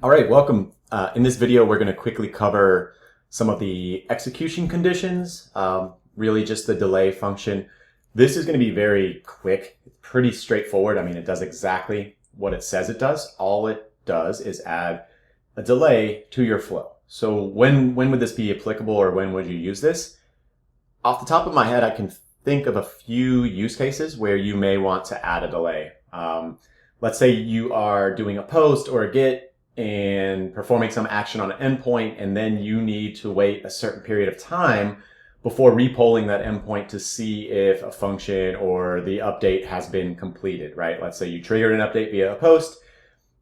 All right, welcome. In this video, we're going to quickly cover some of the execution conditions, really just the delay function. This is going to be very quick, pretty straightforward. I mean, it does exactly what it says it does. All it does is add a delay to your flow. So when would this be applicable, or when would you use this? Off the top of my head, I can think of a few use cases where you may want to add a delay. Let's say you are doing a post or a GET and performing some action on an endpoint, and then you need to wait a certain period of time before repolling that endpoint to see if a function or the update has been completed, right? Let's say you triggered an update via a post.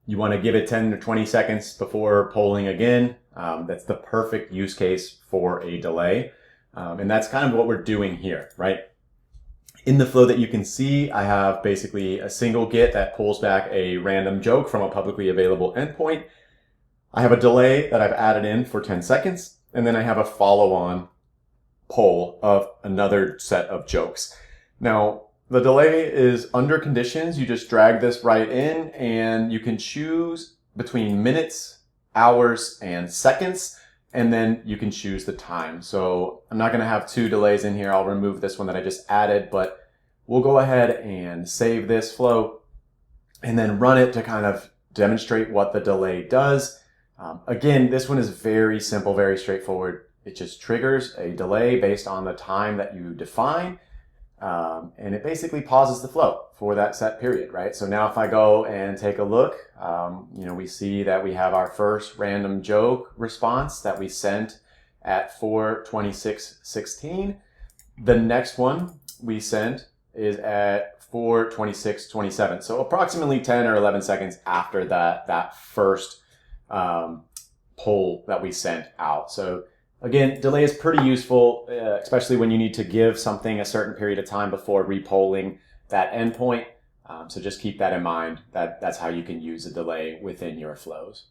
You want to give it 10 to 20 seconds before polling again. That's the perfect use case for a delay. And that's kind of what we're doing here, right? In the flow that you can see, I have basically a single GET that pulls back a random joke from a publicly available endpoint. I have a delay that I've added in for 10 seconds, and then I have a follow-on poll of another set of jokes. Now, the delay is under conditions. You just drag this right in, and you can choose between minutes, hours, and seconds. And then you can choose the time. So I'm not going to have two delays in here. I'll remove this one that I just added, but we'll go ahead and save this flow and then run it to kind of demonstrate what the delay does. Again, this one is very simple, very straightforward. It just triggers a delay based on the time that you define. And it basically pauses the flow for that set period, right? So now if I go and take a look, we see that we have our first random joke response that we sent at 4:26:16. The next one we sent is at 4:26:27. So approximately 10 or 11 seconds after that first poll that we sent out. So again, delay is pretty useful, especially when you need to give something a certain period of time before repolling that endpoint. So just keep that in mind. That's how you can use a delay within your flows.